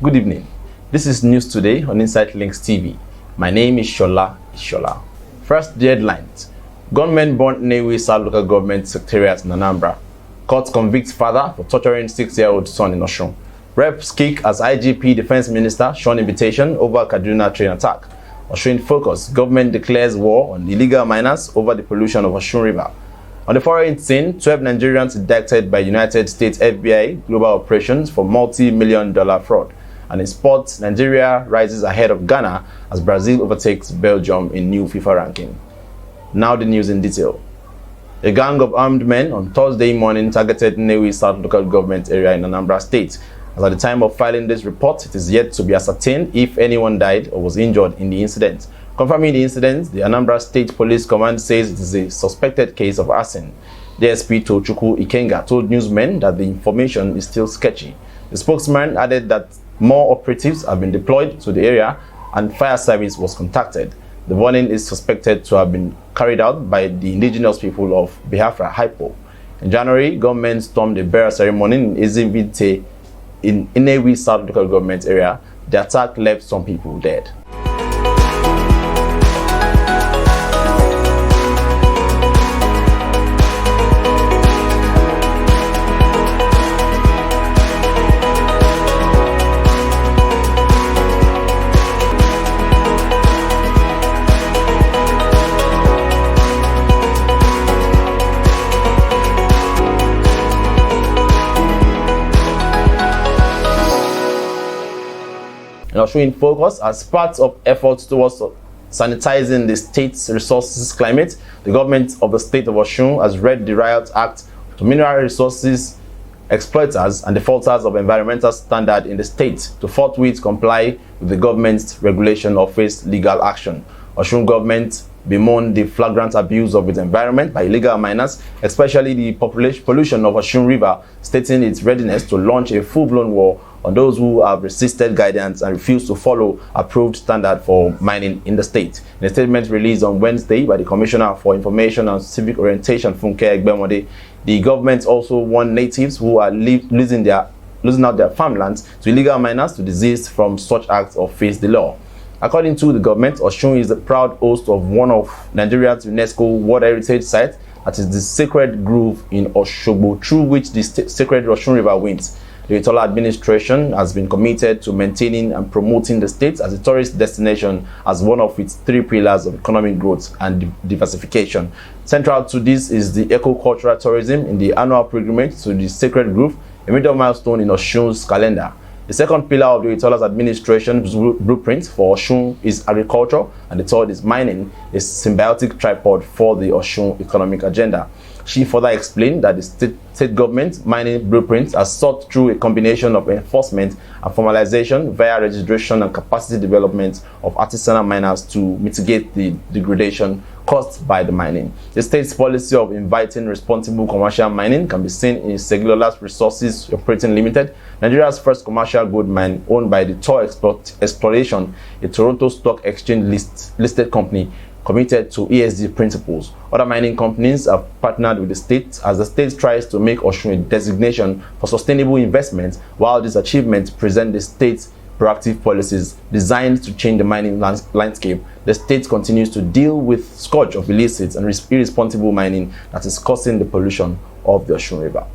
Good evening. This is News Today on Insight Links TV. My name is Shola Ishola. First, the headlines. Gunmen burnt Nnewi South Local Government secretariat in Anambra. Court convicts father for torturing 6-year-old son in Osun. Reps kick as IGP Defense Minister shun invitation over Kaduna train attack. Osun focus. Government declares war on illegal miners over the pollution of Osun River. On the foreign scene, 12 Nigerians indicted by United States FBI global operations for multi-million-dollar fraud. And in sports, Nigeria rises ahead of Ghana as Brazil overtakes Belgium in new FIFA ranking. Now the news in detail. A gang of armed men on Thursday morning targeted Nnewi South Local Government area in Anambra State. As at the time of filing this report, it is yet to be ascertained if anyone died or was injured in the incident. Confirming the incident, the Anambra State Police Command says it is a suspected case of arson. DSP Tochukwu Ikenga told newsmen that the information is still sketchy. The spokesman added that more operatives have been deployed to the area and fire service was contacted. The burning is suspected to have been carried out by the indigenous people of Biafra Hypo. In January, gunmen stormed a burial ceremony in Ezivite in Nnewi South Local Government area. The attack left some people dead. Now showing focus as part of efforts towards sanitizing the state's resources climate, the government of the state of Osun has read the Riot Act to mineral resources exploiters and defaulters of environmental standard in the state to forthwith comply with the government's regulation or face legal action. Osun government bemoaned the flagrant abuse of its environment by illegal miners, especially the pollution of Osun River, stating its readiness to launch a full-blown war on those who have resisted guidance and refused to follow approved standard for mining in the state. In a statement released on Wednesday by the Commissioner for Information and Civic Orientation, Funke Egbemode, the government also warned natives who are losing out their farmlands to illegal miners to desist from such acts or face the law. According to the government, Osun is the proud host of one of Nigeria's UNESCO World Heritage Sites, that is the Sacred Grove in Osogbo, through which the sacred Osun River winds. The Itola administration has been committed to maintaining and promoting the state as a tourist destination as one of its 3 pillars of economic growth and diversification. Central to this is the eco-cultural tourism in the annual pilgrimage to the Sacred Grove, a major milestone in Osun's calendar. The second pillar of the Itola's administration's blueprint for Osun is agriculture, and the third is mining, a symbiotic tripod for the Osun economic agenda. She further explained that the state government mining blueprints are sought through a combination of enforcement and formalization via registration and capacity development of artisanal miners to mitigate the degradation caused by the mining. The state's policy of inviting responsible commercial mining can be seen in Segulola's Resources Operating Limited, Nigeria's first commercial gold mine owned by the Tor Exploration, a Toronto Stock Exchange listed company committed to ESG principles. Other mining companies have partnered with the state as the state tries to make Osun a designation for sustainable investment. While these achievements present the state's proactive policies designed to change the mining landscape, the state continues to deal with scourge of illicit and irresponsible mining that is causing the pollution of the Osun River.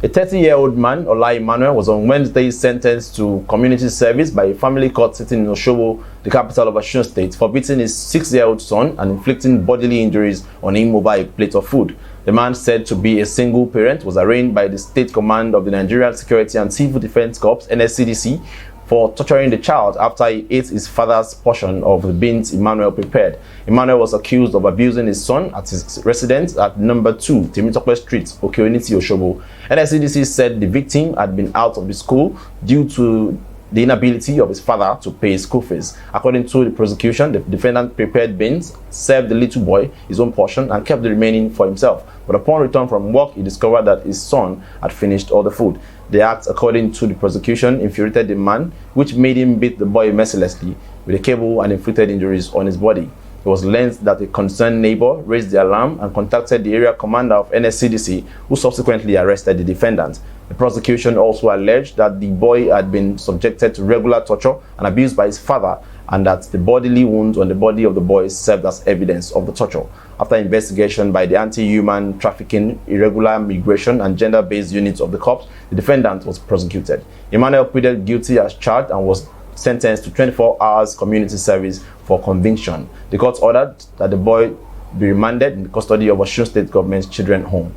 A 30-year-old man, Ola Emmanuel, was on Wednesday sentenced to community service by a family court sitting in Osogbo, the capital of Osun State, for beating his 6-year-old son and inflicting bodily injuries on him over a plate of food. The man, said to be a single parent, was arraigned by the State Command of the Nigerian Security and Civil Defense Corps (NSCDC) for torturing the child after he ate his father's portion of the beans Emmanuel prepared. Emmanuel was accused of abusing his son at his residence at number 2 Temitope Street, Okeoniti, Osogbo. NSCDC said the victim had been out of the school due to the inability of his father to pay his school fees. According to the prosecution, the defendant prepared beans, served the little boy his own portion, and kept the remaining for himself. But upon return from work, he discovered that his son had finished all the food. The act, according to the prosecution, infuriated the man, which made him beat the boy mercilessly with a cable and inflicted injuries on his body. He it was learned that a concerned neighbor raised the alarm and contacted the area commander of NSCDC, who subsequently arrested the defendant. The prosecution also alleged that the boy had been subjected to regular torture and abuse by his father, and that the bodily wounds on the body of the boy served as evidence of the torture. After investigation by the anti-human trafficking, irregular migration, and gender-based units of the corps, the defendant was prosecuted. Emmanuel pleaded guilty as charged and was sentenced to 24 hours community service for conviction. The court ordered that the boy be remanded in the custody of Osun State Government's Children's Home.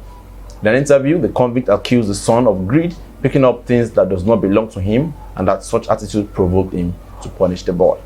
In an interview, the convict accused the son of greed, picking up things that does not belong to him, and that such attitude provoked him to punish the boy.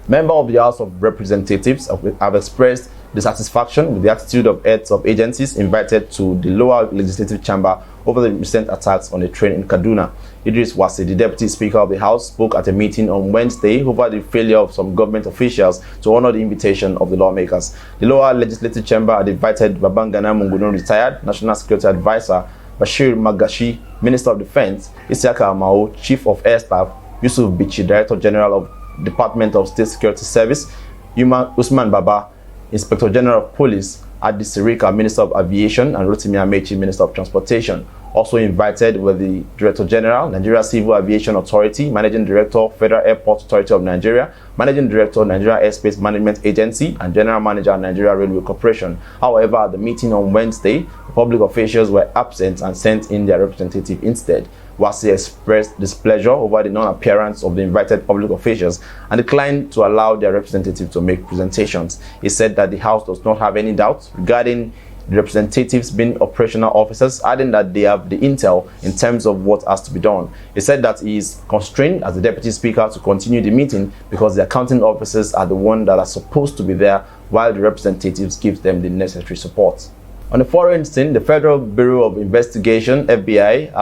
Members of the House of Representatives have expressed dissatisfaction with the attitude of heads of agencies invited to the lower legislative chamber over the recent attacks on a train in Kaduna. Idris Wase, the Deputy Speaker of the House, spoke at a meeting on Wednesday over the failure of some government officials to honor the invitation of the lawmakers. The lower legislative chamber had invited Babangana Munguno, retired National Security Advisor, Bashir Magashi, Minister of Defense, Isiaka Amao, Chief of Air Staff, Yusuf Bichi, Director General of Department of State Security Service, Usman Baba, Inspector General of Police, Adi Sirika, Minister of Aviation, and Rotimi Amechi, Minister of Transportation. Also invited were the Director General, Nigeria Civil Aviation Authority, Managing Director, Federal Airport Authority of Nigeria, Managing Director, Nigeria Airspace Management Agency, and General Manager, Nigeria Railway Corporation. However, at the meeting on Wednesday, the public officials were absent and sent in their representative instead. Wasi expressed displeasure over the non-appearance of the invited public officials and declined to allow their representative to make presentations. He said that the House does not have any doubts regarding the representatives being operational officers, adding that they have the intel in terms of what has to be done. He said that he is constrained as the Deputy Speaker to continue the meeting because the accounting officers are the ones that are supposed to be there, while the representatives give them the necessary support. On the foreign scene, the Federal Bureau of Investigation, FBI,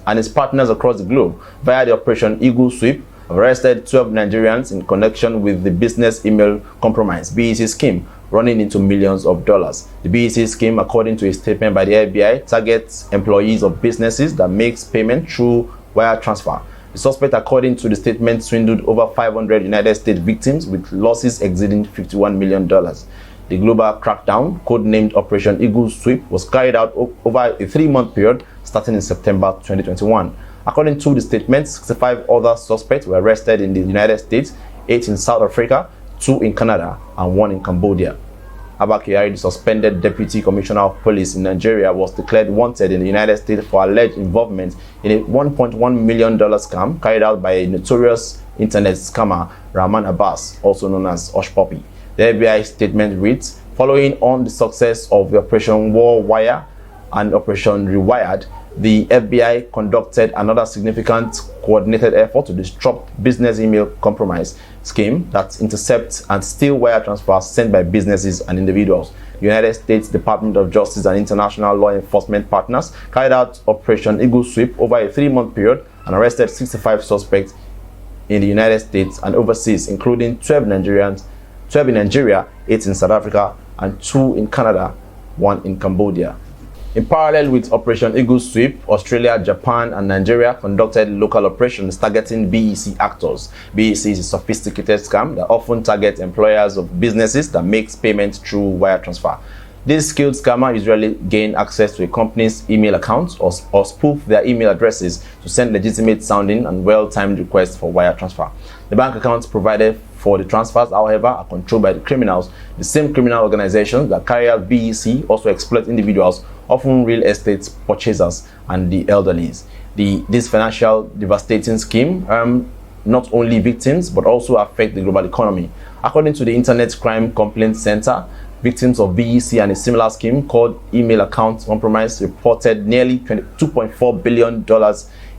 and its partners across the globe, via the Operation Eagle Sweep, have arrested 12 Nigerians in connection with the business email compromise (BEC) scheme, running into millions of dollars. The BEC scheme, according to a statement by the FBI, targets employees of businesses that makes payment through wire transfer. The suspect, according to the statement, swindled over 500 United States victims with losses exceeding $51 million. The global crackdown, codenamed Operation Eagle Sweep, was carried out over a 3-month period starting in September 2021. According to the statement, 65 other suspects were arrested in the United States, 8 in South Africa, 2 in Canada, and 1 in Cambodia. Abba Kyari, the suspended Deputy Commissioner of Police in Nigeria, was declared wanted in the United States for alleged involvement in a $1.1 million scam carried out by a notorious internet scammer, Rahman Abbas, also known as Hush Puppy. The FBI statement reads, following on the success of the Operation War Wire and Operation Rewired, the FBI conducted another significant coordinated effort to disrupt business email compromise scheme that intercepts and steal wire transfers sent by businesses and individuals. The United States Department of Justice and international law enforcement partners carried out Operation Eagle Sweep over a 3-month period and arrested 65 suspects in the United States and overseas, including 12 in Nigeria, 8 in South Africa, and 2 in Canada, 1 in Cambodia. In parallel with Operation Eagle Sweep, Australia, Japan, and Nigeria conducted local operations targeting BEC actors. BEC is a sophisticated scam that often targets employers of businesses that makes payments through wire transfer. These skilled scammers usually gain access to a company's email accounts or spoof their email addresses to send legitimate sounding and well-timed requests for wire transfer. The bank accounts provided for the transfers, however, are controlled by the criminals. The same criminal organizations that carry out BEC also exploit individuals, often real estate purchasers and the elderly. This financial devastating scheme not only victims but also affect the global economy. According to the Internet Crime Complaint Center, victims of BEC and a similar scheme called email account compromise reported nearly $2.4 billion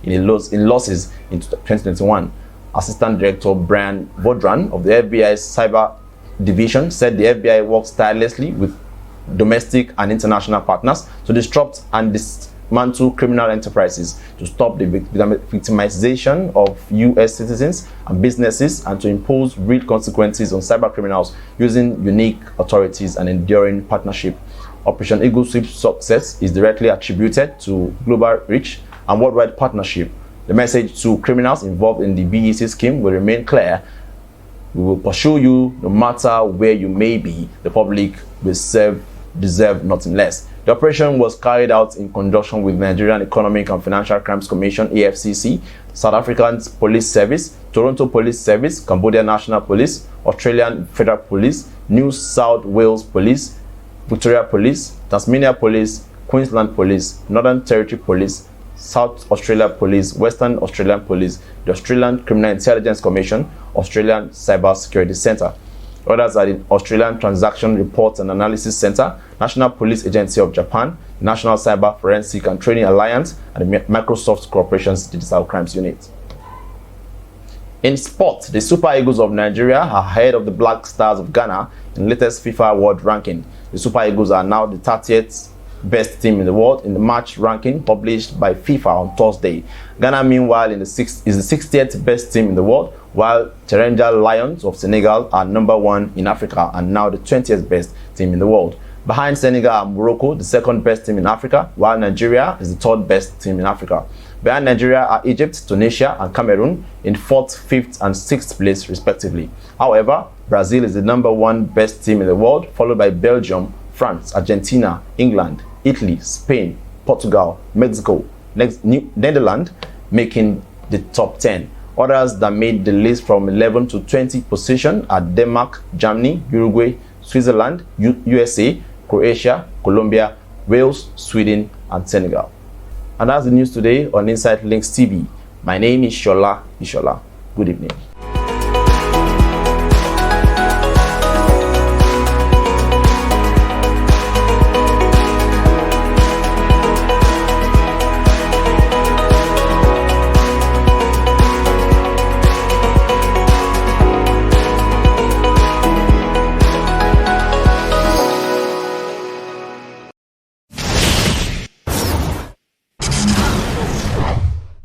in losses in 2021. Assistant Director Brian Vodran of the FBI's Cyber Division said the FBI works tirelessly with domestic and international partners to disrupt and dismantle criminal enterprises, to stop the victimization of U.S. citizens and businesses, and to impose real consequences on cyber criminals using unique authorities and enduring partnership. Operation Eagle Sweep's success is directly attributed to global reach and worldwide partnership. The message to criminals involved in the BEC scheme will remain clear. We will pursue you no matter where you may be. The public will deserve nothing less. The operation was carried out in conjunction with Nigerian Economic and Financial Crimes Commission (AFCC), South African Police Service, Toronto Police Service, Cambodia National Police, Australian Federal Police, New South Wales Police, Victoria Police, Tasmania Police, Queensland Police, Northern Territory Police, South Australia Police, Western Australian Police, the Australian Criminal Intelligence Commission, Australian Cyber Security Centre. Others are the Australian Transaction Reports and Analysis Centre, National Police Agency of Japan, National Cyber Forensic and Training Alliance, and the Microsoft Corporation's Digital Crimes Unit. In sport, the Super Eagles of Nigeria are ahead of the Black Stars of Ghana in the latest FIFA World Ranking. The Super Eagles are now the 30th best team in the world in the match ranking published by FIFA on Thursday. Ghana, meanwhile, is the 60th best team in the world, while Teranga Lions of Senegal are number 1 in Africa and now the 20th best team in the world. Behind Senegal are Morocco, the 2nd best team in Africa, while Nigeria is the 3rd best team in Africa. Behind Nigeria are Egypt, Tunisia, and Cameroon in 4th, 5th, and 6th place respectively. However, Brazil is the number 1 best team in the world, followed by Belgium, France, Argentina, England, Italy, Spain, Portugal, Mexico, Netherlands, making the top 10. Others that made the list from 11 to 20 position are Denmark, Germany, Uruguay, Switzerland, USA, Croatia, Colombia, Wales, Sweden, and Senegal. And that's the news today on Inside Links TV. My name is Shola Ishola. Good evening.